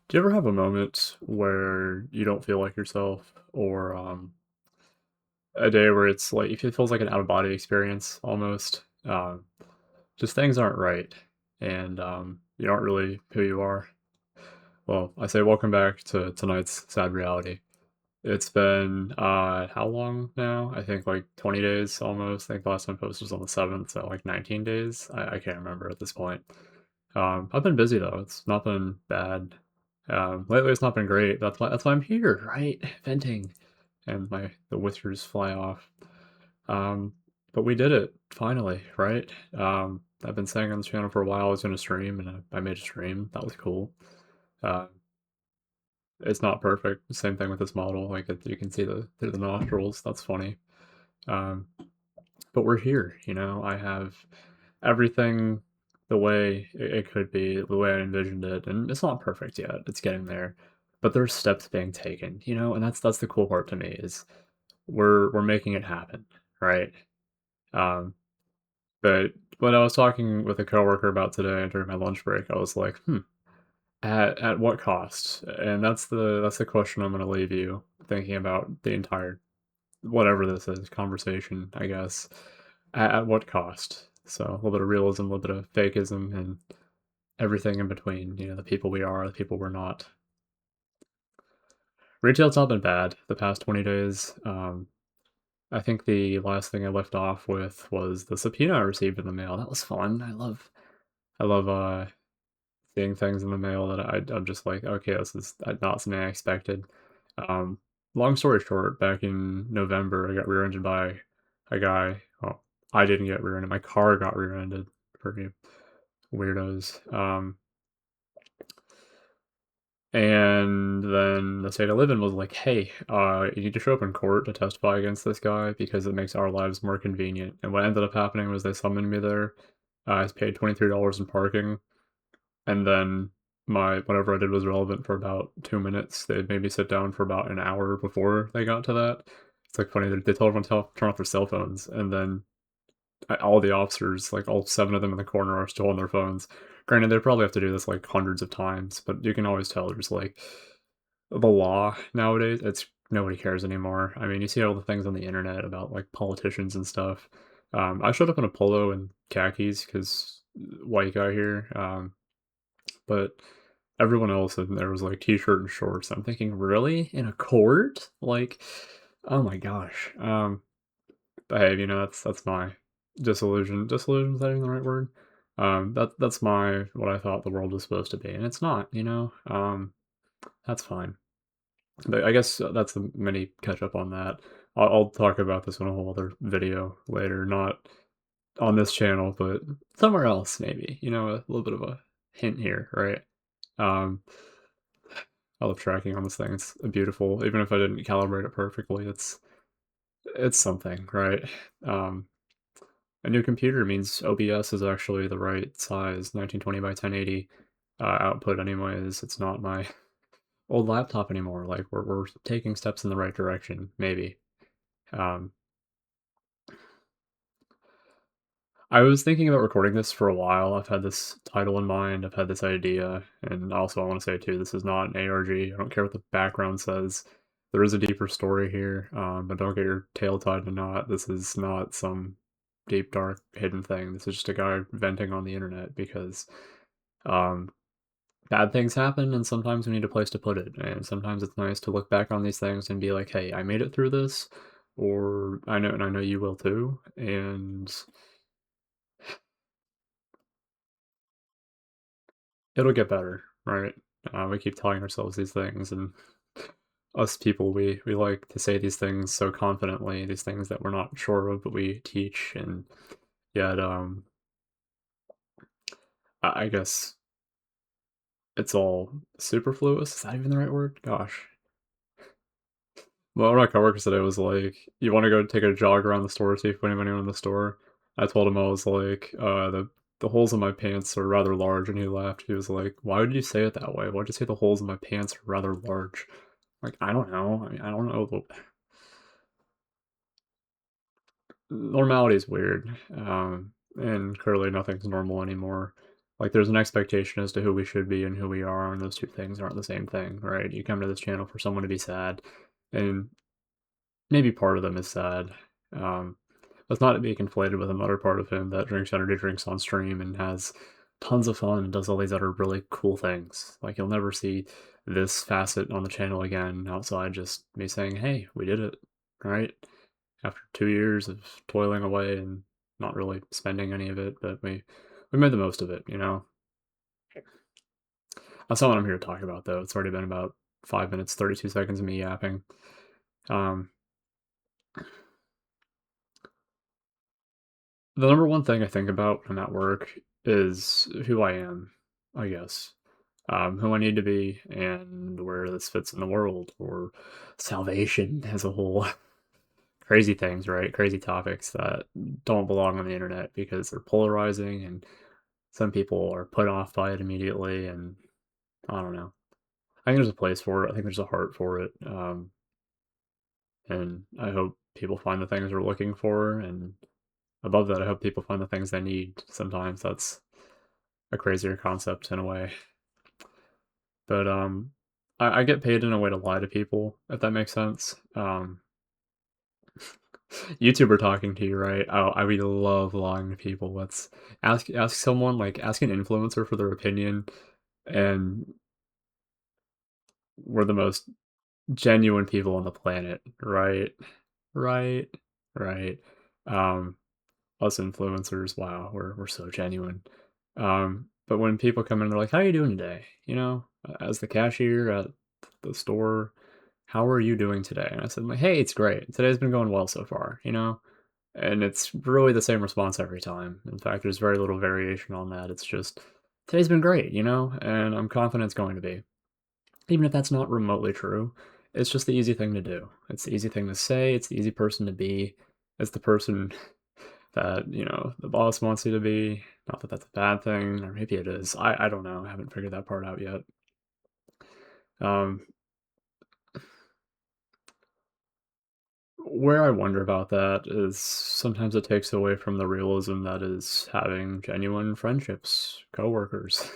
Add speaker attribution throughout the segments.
Speaker 1: Do you ever have a moment where you don't feel like yourself, or a day where it's like it feels like an out of body experience almost? Just things aren't right, and you aren't really who you are. Well, I say welcome back to tonight's sad reality. It's been how long now? I think like 20 days almost. I think the last time I posted was on the 7th, so like 19 days. I can't remember at this point. I've been busy though. It's not been bad. Lately it's not been great. That's why I'm here, right? Venting, and the whiskers fly off. Um, but we did it finally, right? I've been saying on this channel for a while I was gonna stream, and I made a stream. That was cool. Uh, it's not perfect. Same thing with this model. Like you can see through the nostrils. That's funny. Um, but we're here. I have everything the way it could be, the way I envisioned it, and it's not perfect yet. It's getting there, but there's steps being taken. And that's the cool part to me is we're making it happen, right? Um, but when I was talking with a coworker about today during my lunch break, I was like, at what cost? And that's the question I'm going to leave you thinking about the entire whatever this is conversation, I guess. At what cost? So a little bit of realism, a little bit of fakeism, and everything in between. The people we are, the people we're not. Retail's not been bad the past 20 days. I think the last thing I left off with was the subpoena I received in the mail. That was fun. I love seeing things in the mail that I'm just like, okay, this is not something I expected. Um, Long story short, back in November, I got rear-ended by a guy. Well, I didn't get rear-ended. My car got rear-ended. For you weirdos. And then the state I live in was like, hey, you need to show up in court to testify against this guy because it makes our lives more convenient. And what ended up happening was they summoned me there. I paid $23 in parking, and then my whatever I did was relevant for about 2 minutes. They made me sit down for about an hour before they got to that. It's like funny, they told everyone to turn off their cell phones, and then all the officers, like all seven of them in the corner, are still on their phones. Granted, they probably have to do this like hundreds of times, but you can always tell there's like the law nowadays. It's nobody cares anymore. I mean, you see all the things on the internet about like politicians and stuff. I showed up in a polo and khakis because white guy here, but everyone else in there was like t-shirt and shorts. I'm thinking, really, in a court? Like, oh my gosh. But hey, that's my disillusion. Disillusion, is that even the right word? That's my what I thought the world was supposed to be, and it's not. That's fine. But I guess that's a mini catch up on that. I'll talk about this in a whole other video later, not on this channel, but somewhere else maybe. A little bit of a hint here, right? Um, I love tracking on this thing. It's beautiful, even if I didn't calibrate it perfectly. It's something, right? Um, A new computer means OBS is actually the right size, 1920 by 1080 output anyways. It's not my old laptop anymore. Like we're taking steps in the right direction, maybe. Um, I was thinking about recording this for a while. I've had this title in mind. I've had this idea, and also I want to say too, this is not an ARG. I don't care what the background says. There is a deeper story here, but don't get your tail tied in a knot. This is not some deep, dark, hidden thing. This is just a guy venting on the internet because um, bad things happen, and sometimes we need a place to put it. And sometimes it's nice to look back on these things and be like, "Hey, I made it through this," or "I know, and I know you will too." And it'll get better, right? We keep telling ourselves these things, and us people, we like to say these things so confidently, these things that we're not sure of, but we teach, and yet, I guess it's all superfluous. Is that even the right word? Gosh. Well, one of my coworkers today was like, "You want to go take a jog around the store, see if anyone in the store?" I told him I was like, the holes in my pants are rather large," and he laughed. He was like, "Why did you say it that way? Why'd you say the holes in my pants are rather large?" Like, I don't know. I mean, I don't know. Normality is weird, and clearly nothing's normal anymore. Like, there's an expectation as to who we should be and who we are, and those two things aren't the same thing, right? You come to this channel for someone to be sad, and maybe part of them is sad. Um, let's not be conflated with another part of him that drinks energy drinks on stream and has tons of fun and does all these other really cool things. Like, you'll never see this facet on the channel again outside just me saying, "Hey, we did it," right? After 2 years of toiling away and not really spending any of it, but we made the most of it, you know? That's not what I'm here to talk about, though. It's already been about 5 minutes, 32 seconds of me yapping. Um, the number one thing I think about when I'm at work is who I am, I guess. Who I need to be and where this fits in the world or salvation as a whole. Crazy things, right? Crazy topics that don't belong on the internet because they're polarizing and some people are put off by it immediately. And I don't know. I think there's a place for it. I think there's a heart for it. And I hope people find the things they're looking for. And above that, I hope people find the things they need. Sometimes that's a crazier concept in a way. But I get paid in a way to lie to people, if that makes sense. YouTuber talking to you, right? I would love lying to people. Let's ask someone, like ask an influencer for their opinion, and we're the most genuine people on the planet, right? Right, right. Um, us influencers, wow, we're so genuine. But when people come in, they're like, "How you doing today?" You know, as the cashier at the store, "How are you doing today?" And I said, like, "Hey, it's great. Today's been going well so far." You know, and it's really the same response every time. In fact, there's very little variation on that. It's just, "Today's been great," you know, and I'm confident it's going to be. Even if that's not remotely true, it's just the easy thing to do. It's the easy thing to say. It's the easy person to be. It's the person that, you know, the boss wants you to be. Not that that's a bad thing, or maybe it is. I don't know. I haven't figured that part out yet. Um, where I wonder about that is sometimes it takes away from the realism that is having genuine friendships, coworkers.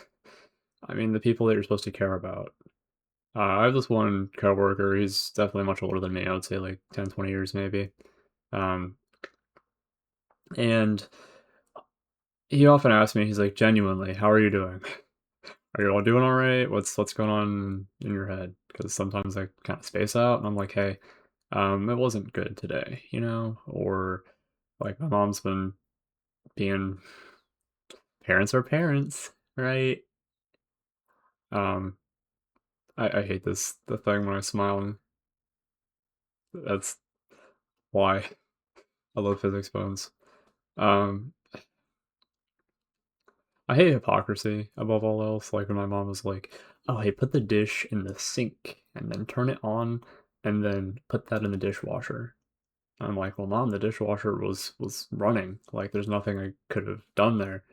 Speaker 1: I mean, the people that you're supposed to care about. I have this one coworker. He's definitely much older than me. I would say like 10, 20 years maybe. Um, and he often asks me, he's like, genuinely, how are you doing? Are you all doing all right? What's going on in your head? Because sometimes I kind of space out, and I'm like, hey, it wasn't good today, you know, or like my mom's been being parents are parents, right? Um, I hate the thing when I smile, and that's why I love physics bones. Um, I hate hypocrisy above all else. Like when my mom was like, "Oh, hey, put the dish in the sink and then turn it on, and then put that in the dishwasher." I'm like, "Well, mom, the dishwasher was running. Like, there's nothing I could have done there."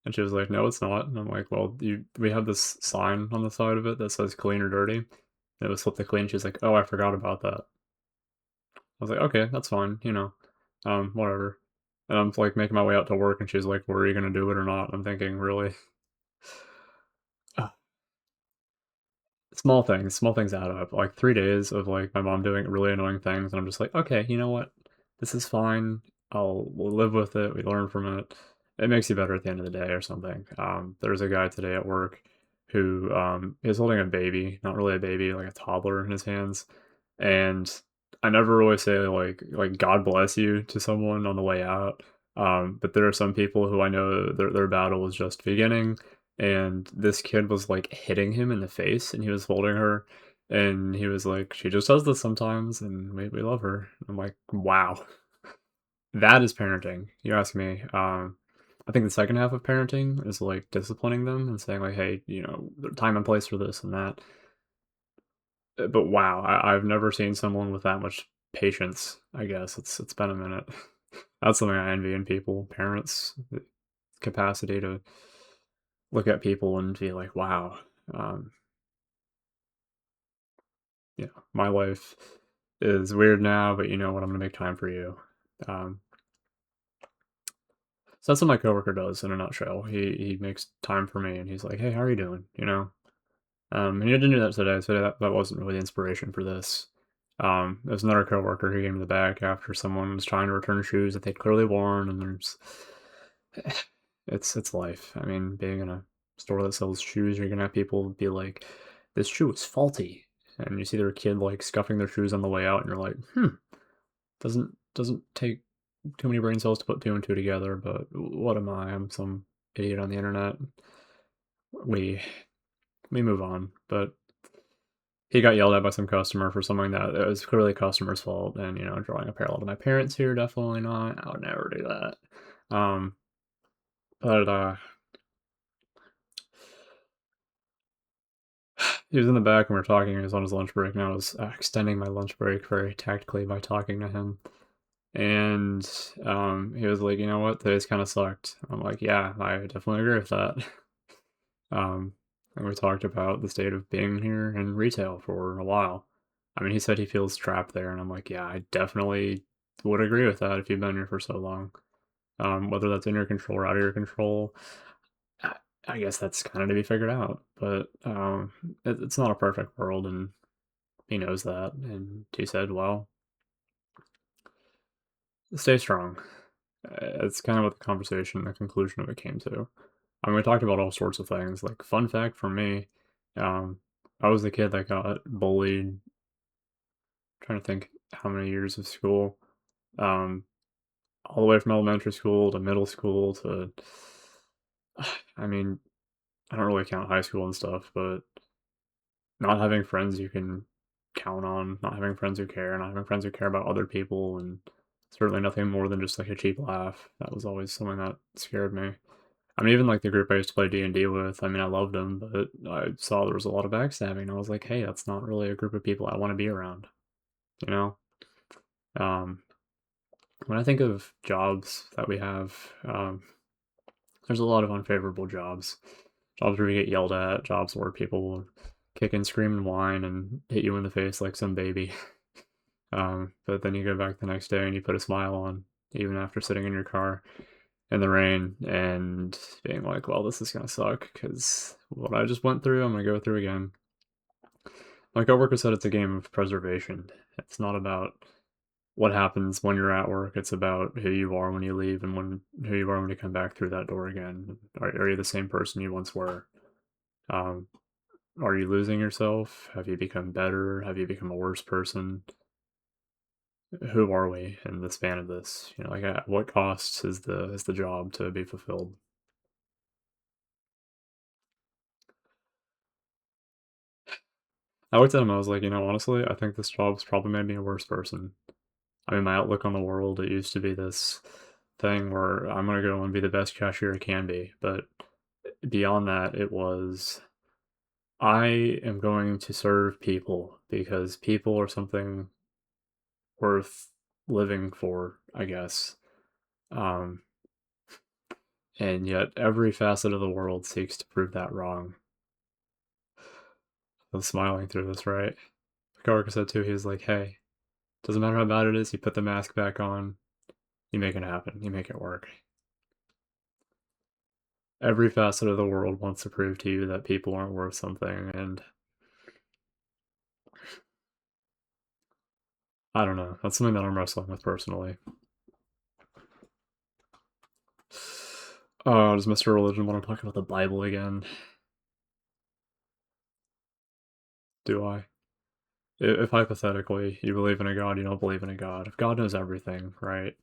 Speaker 1: And she was like, "No, it's not." And I'm like, "Well, we have this sign on the side of it that says clean or dirty." And it was flip to clean. She's like, "Oh, I forgot about that." I was like, "Okay, that's fine, you know, whatever." And I'm like making my way out to work, and she's like, "Well, are you gonna do it or not?" I'm thinking, really? Small things add up. Like 3 days of, like, my mom doing really annoying things, and I'm just like, "Okay, you know what? This is fine. We'll live with it, we learn from it." It makes you better at the end of the day or something. There's a guy today at work who, is holding a baby, not really a baby, like a toddler in his hands, and I never really say, like, "God bless you" to someone on the way out, but there are some people who I know their battle is just beginning, and this kid was, like, hitting him in the face, and he was holding her, and he was like, "She just does this sometimes, and we love her." I'm like, "Wow, that is parenting." You ask me. I think the second half of parenting is, like, disciplining them and saying, like, "Hey, you know, there time and place for this and that." But wow, I've never seen someone with that much patience, I guess. It's been a minute. That's something I envy in people, parents, the capacity to look at people and be like, "Wow, um, you know, my life is weird now, but you know what? I'm gonna make time for you." Um, So that's what my coworker does in a nutshell. He makes time for me, and he's like, "Hey, how are you doing?" You know? And he didn't do that today, so that wasn't really the inspiration for this. There's another coworker who gave me the back after someone was trying to return shoes that they'd clearly worn, and there's it's life. I mean, being in a store that sells shoes, you're gonna have people be like, "This shoe is faulty," and you see their kid like scuffing their shoes on the way out, and you're like, doesn't take too many brain cells to put two and two together." But what am I? I'm some idiot on the internet. We we move on, but he got yelled at by some customer for something that it was clearly a customer's fault, and, drawing a parallel to my parents here, definitely not. I would never do that. Um, but he was in the back and we were talking, he was on his lunch break, and I was, extending my lunch break very tactfully by talking to him, and, he was like, "You know what? Today's kinda sucked." I'm like, "Yeah, I definitely agree with that." Um, and we talked about the state of being here in retail for a while. I mean, he said he feels trapped there, and I'm like, yeah, I definitely would agree with that if you've been here for so long. Whether that's in your control or out of your control, I, I guess that's kind of to be figured out. But it's not a perfect world, and he knows that. And he said, well, stay strong. It's kind of what the conversation, the conclusion of it came to. I mean, we talked about all sorts of things. Like, fun fact for me, um, I was the kid that got bullied. Trying to think how many years of school, um, all the way from elementary school to middle school to, I mean, I don't really count high school and stuff, but not having friends you can count on, not having friends who care, not having friends who care about other people, and certainly nothing more than just like a cheap laugh. That was always something that scared me. I mean, even like the group I used to play D&D with, I mean, I loved them, but I saw there was a lot of backstabbing. And I was like, hey, that's not really a group of people I want to be around, you know? Um, when I think of jobs that we have, there's a lot of unfavorable jobs. Jobs where you get yelled at, jobs where people will kick and scream and whine and hit you in the face like some baby. But then you go back the next day and you put a smile on, even after sitting in your car in the rain and being like, well, this is gonna suck because what I just went through, I'm gonna go through again. My coworker said it's a game of preservation. It's not about what happens when you're at work. It's about who you are when you leave and who you are when you come back through that door again. Are you the same person you once were? Um, are you losing yourself? Have you become better? Have you become a worse person? Who are we in the span of this? Like at what cost is the job to be fulfilled? I looked at him. I was like, honestly, I think this job's probably made me a worse person. I mean, my outlook on the world, it used to be this thing where I'm gonna go and be the best cashier I can be, but beyond that, it was I am going to serve people because people are something worth living for, I guess. Um, and yet every facet of the world seeks to prove that wrong. I'm smiling through this, right? The coworker said too, he was like, hey, doesn't matter how bad it is, you put the mask back on, you make it happen, you make it work. Every facet of the world wants to prove to you that people aren't worth something, and I don't know. That's something that I'm wrestling with personally. Oh, does Mr. Religion want to talk about the Bible again? Do I? If hypothetically you believe in a God, you don't believe in a God. If God knows everything, right?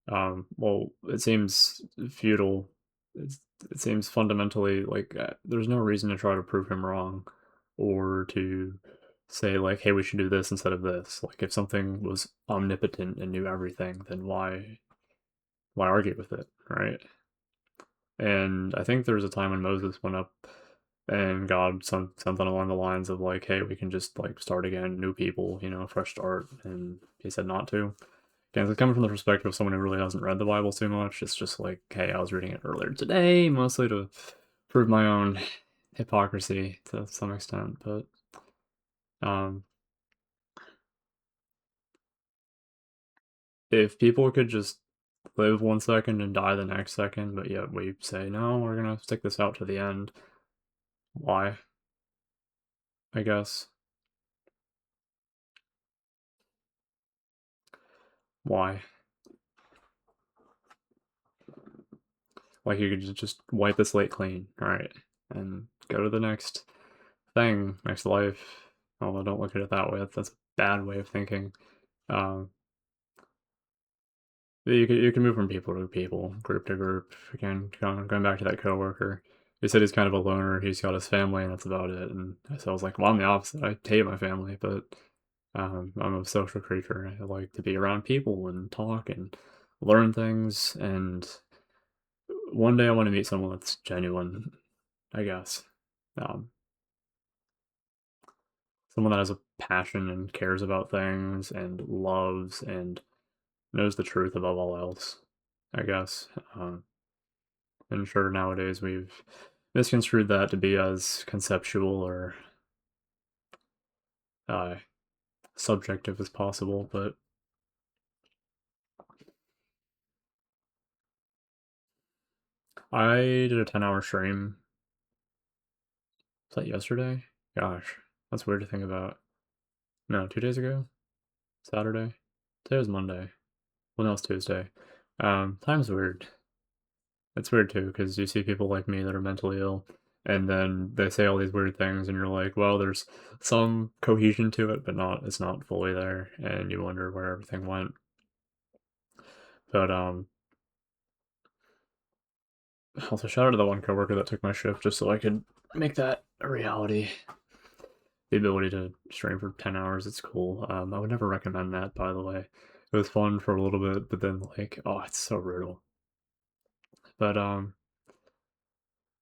Speaker 1: Well, it seems futile. It's, it seems fundamentally like there's no reason to try to prove him wrong or to say, like, hey, we should do this instead of this. Like, if something was omnipotent and knew everything, then why argue with it, right? And I think there was a time when Moses went up and God something along the lines of like, "Hey, we can just like start again, new people, fresh start." And he said not to. Again, it's coming from the perspective of someone who really hasn't read the Bible too much. It's just like, hey, I was reading it earlier today, mostly to prove my own hypocrisy to some extent. But um, if people could just live 1 second and die the next second, but yet we say, no, we're gonna stick this out to the end. Why? I guess. Why? Like you could just wipe the slate clean, alright, and go to the next thing, next life. Although don't look at it that way. That's a bad way of thinking. Um, you can move from people to people, group to group. Again, going back to that coworker. He said he's kind of a loner. He's got his family, and that's about it. And so I was like, well, I'm the opposite. I hate my family, but I'm a social creature. I like to be around people and talk and learn things. And one day I want to meet someone that's genuine, I guess. Um, Someone that has a passion and cares about things and loves and knows the truth above all else, I guess. And sure, nowadays we've misconstrued that to be as conceptual or uh, subjective as possible, but I did a 10-hour stream. Was that yesterday? Gosh, that's weird to think about. No, 2 days ago? Saturday? Today was Monday. Well, no, it's Tuesday. Time's weird. It's weird too, because you see people like me that are mentally ill, and then they say all these weird things, and you're like, well, there's some cohesion to it, but it's not fully there, and you wonder where everything went. But also shout out to the one coworker that took my shift just so I could make that a reality. The ability to stream for 10 hours, it's cool. I would never recommend that, by the way. It was fun for a little bit, but then like, oh, it's so brutal. But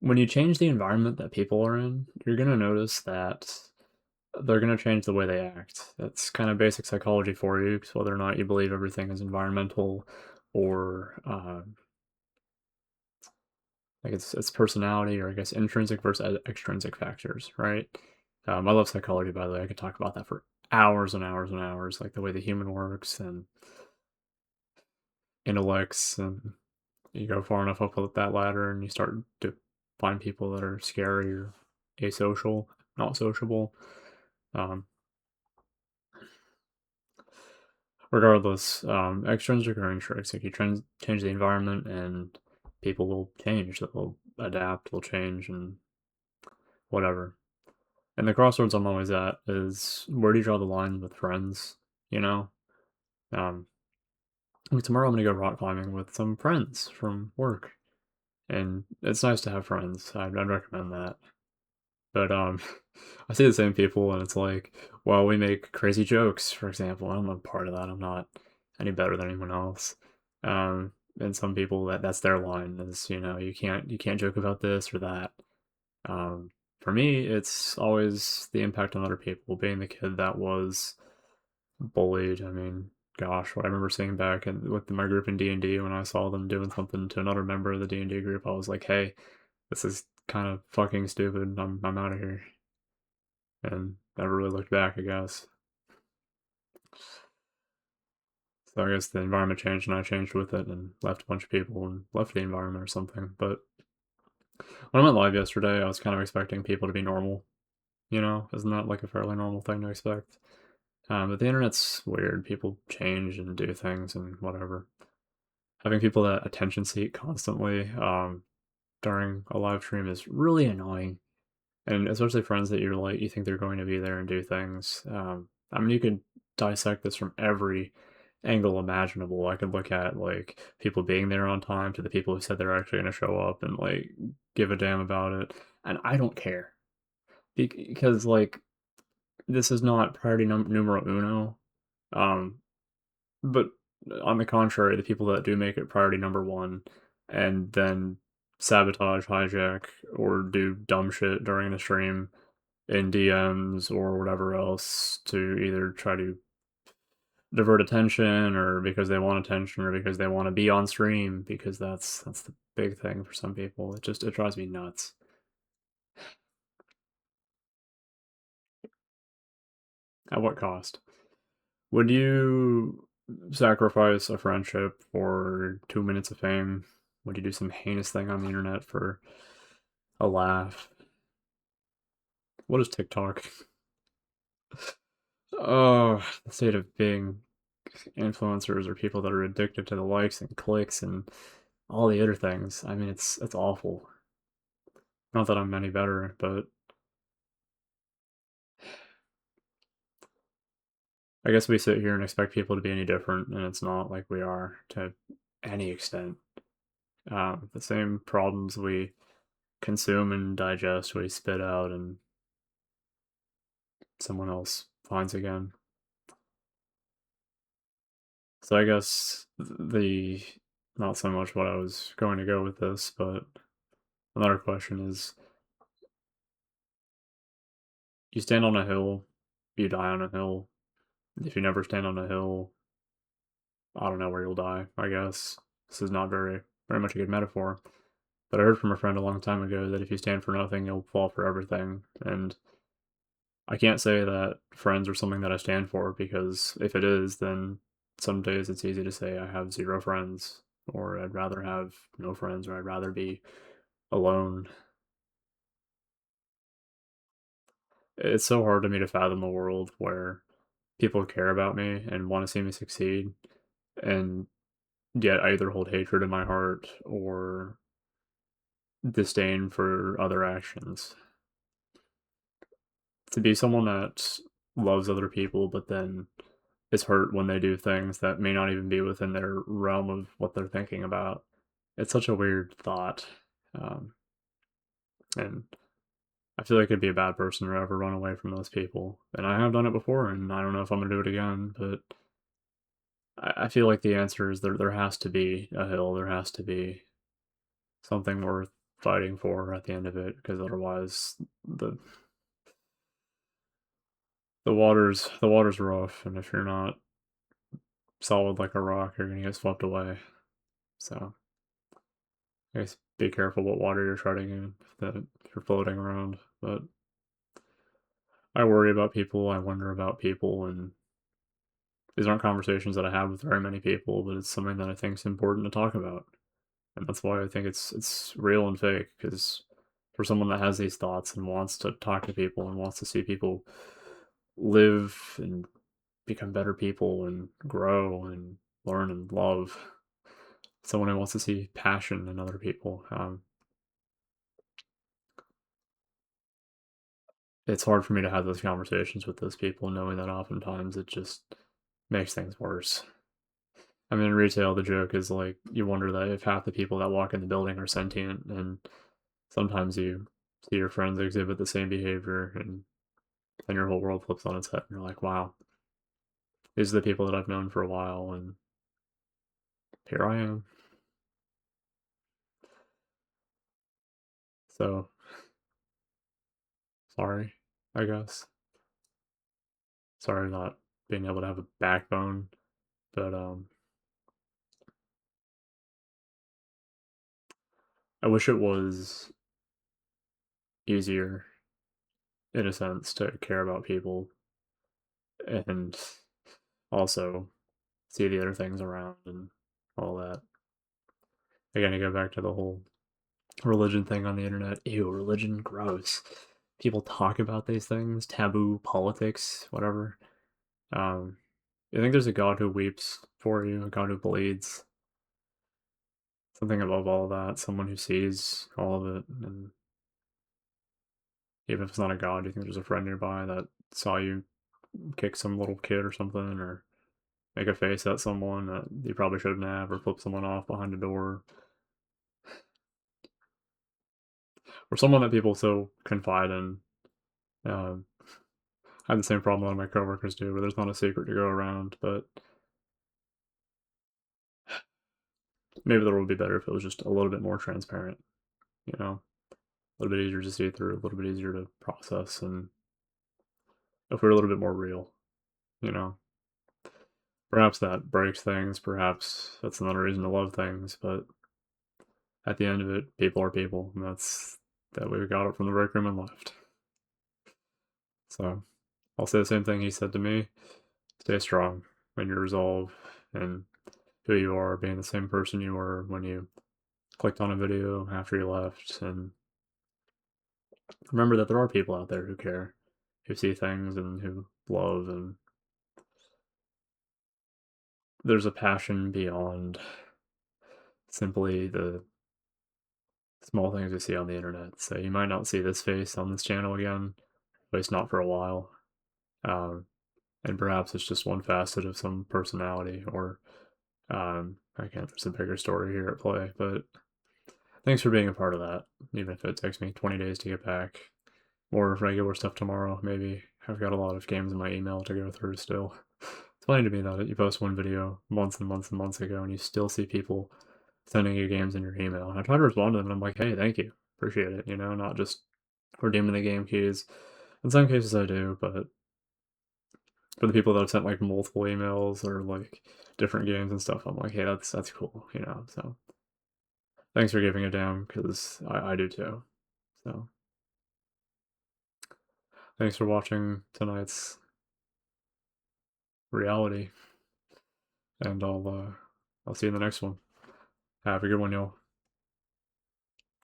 Speaker 1: when you change the environment that people are in, you're gonna notice that they're gonna change the way they act. That's kind of basic psychology for you, 'cause whether or not you believe everything is environmental or like it's personality or I guess intrinsic versus extrinsic factors, right? I love psychology, by the way. I could talk about that for hours and hours and hours, like the way the human works and intellects, and you go far enough up that ladder and you start to find people that are scary or asocial, not sociable. Um, Regardless, extrinsic or intrinsic, you change the environment and people will change. They'll adapt, they'll change, and whatever. And the crossroads I'm always at is where do you draw the line with friends? You know, um, like tomorrow I'm gonna go rock climbing with some friends from work, and it's nice to have friends. I'd recommend that. But I see the same people, and it's like, well, we make crazy jokes, for example. I'm a part of that. I'm not any better than anyone else. And some people that's their line is, you can't joke about this or that. For me, it's always the impact on other people. Being the kid that was bullied. I mean, gosh, what I remember seeing back with my group in D&D when I saw them doing something to another member of the D&D group, I was like, hey, this is kind of fucking stupid. I'm out of here, and never really looked back, I guess. So I guess the environment changed and I changed with it and left a bunch of people and left the environment or something. But when I went live yesterday, I was kind of expecting people to be normal. Isn't that like a fairly normal thing to expect? But the internet's weird. People change and do things and whatever. Having people that attention seek constantly during a live stream is really annoying, and especially friends that you think they're going to be there and do things. I mean, you could dissect this from every angle imaginable. I could look at like people being there on time to the people who said they're actually going to show up and like give a damn about it, and I don't care because like this is not priority numero uno. Um, but on the contrary, the people that do make it priority number one and then sabotage, hijack, or do dumb shit during the stream in DMs or whatever else to either try to divert attention or because they want attention or because they want to be on stream because that's the big thing for some people. It drives me nuts. At what cost? Would you sacrifice a friendship for 2 minutes of fame? Would you do some heinous thing on the internet for a laugh? What is TikTok? Oh, the state of being influencers or people that are addicted to the likes and clicks and all the other things. I mean, it's awful. Not that I'm any better, but I guess we sit here and expect people to be any different, and it's not like we are to any extent. The same problems we consume and digest, we spit out, and someone else finds again. So I guess the not so much what I was going to go with this, but another question is: you stand on a hill, you die on a hill. If you never stand on a hill, I don't know where you'll die. I guess this is not very much a good metaphor. But I heard from a friend a long time ago that if you stand for nothing, you'll fall for everything. And I can't say that friends are something that I stand for because if it is, then some days it's easy to say I have zero friends, or I'd rather have no friends, or I'd rather be alone. It's so hard to me to fathom a world where people care about me and want to see me succeed, and yet I either hold hatred in my heart or disdain for other actions. To be someone that loves other people, but then is hurt when they do things that may not even be within their realm of what they're thinking about. It's such a weird thought. Um, and I feel like I'd be a bad person to ever run away from those people. And I have done it before, and I don't know if I'm going to do it again, but I feel like the answer is there has to be a hill, there has to be something worth fighting for at the end of it, because otherwise the the water's rough, and if you're not solid like a rock, you're gonna get swept away. So I guess be careful what water you're treading in if you're floating around. But I worry about people, I wonder about people, and these aren't conversations that I have with very many people, but it's something that I think is important to talk about. And that's why I think it's real and fake, because for someone that has these thoughts and wants to talk to people and wants to see people live and become better people and grow and learn and love, someone who wants to see passion in other people. It's hard for me to have those conversations with those people, knowing that oftentimes it just makes things worse. I mean, in retail, the joke is like you wonder that if half the people that walk in the building are sentient, and sometimes you see your friends exhibit the same behavior, and then your whole world flips on its head, and you're like, wow, these are the people that I've known for a while, and here I am. So sorry, I guess. Sorry not being able to have a backbone, but I wish it was easier in a sense to care about people and also see the other things around and all that. Again, to go back to the whole religion thing on the internet. Ew, religion, gross. People talk about these things, taboo, politics, whatever. Um, I think there's a God who weeps for you, a God who bleeds, something above all of that, someone who sees all of it, and even if it's not a God, you think there's a friend nearby that saw you kick some little kid or something, or make a face at someone that you probably shouldn't have, or flip someone off behind a door, or someone that people so confide in. Um, I have the same problem a lot of my coworkers do, where there's not a secret to go around, but maybe the world would be better if it was just a little bit more transparent, you know, a little bit easier to see through, a little bit easier to process, and if we're a little bit more real, you know. Perhaps that breaks things, perhaps that's another reason to love things, but at the end of it, people are people, and that's that we got it from the break room and left. So I'll say the same thing he said to me. Stay strong. and your resolve and who you are, being the same person you were when you clicked on a video after you left, and remember that there are people out there who care, who see things and who love, and there's a passion beyond simply the small things you see on the internet. So you might not see this face on this channel again, at least not for a while. Um, and perhaps it's just one facet of some personality, or I can't. There's a bigger story here at play, but thanks for being a part of that. Even if it takes me 20 days to get back, more regular stuff tomorrow. Maybe I've got a lot of games in my email to go through still. It's funny to me though that you post one video months and months and months ago, and you still see people sending you games in your email. And I try to respond to them, and I'm like, hey, thank you, appreciate it. Not just redeeming the game keys. In some cases, I do, but for the people that have sent like multiple emails or like different games and stuff, I'm like, hey, that's cool. So thanks for giving a damn, because I do too. So thanks for watching tonight's reality, and I'll see you in the next one. Have a good one, y'all.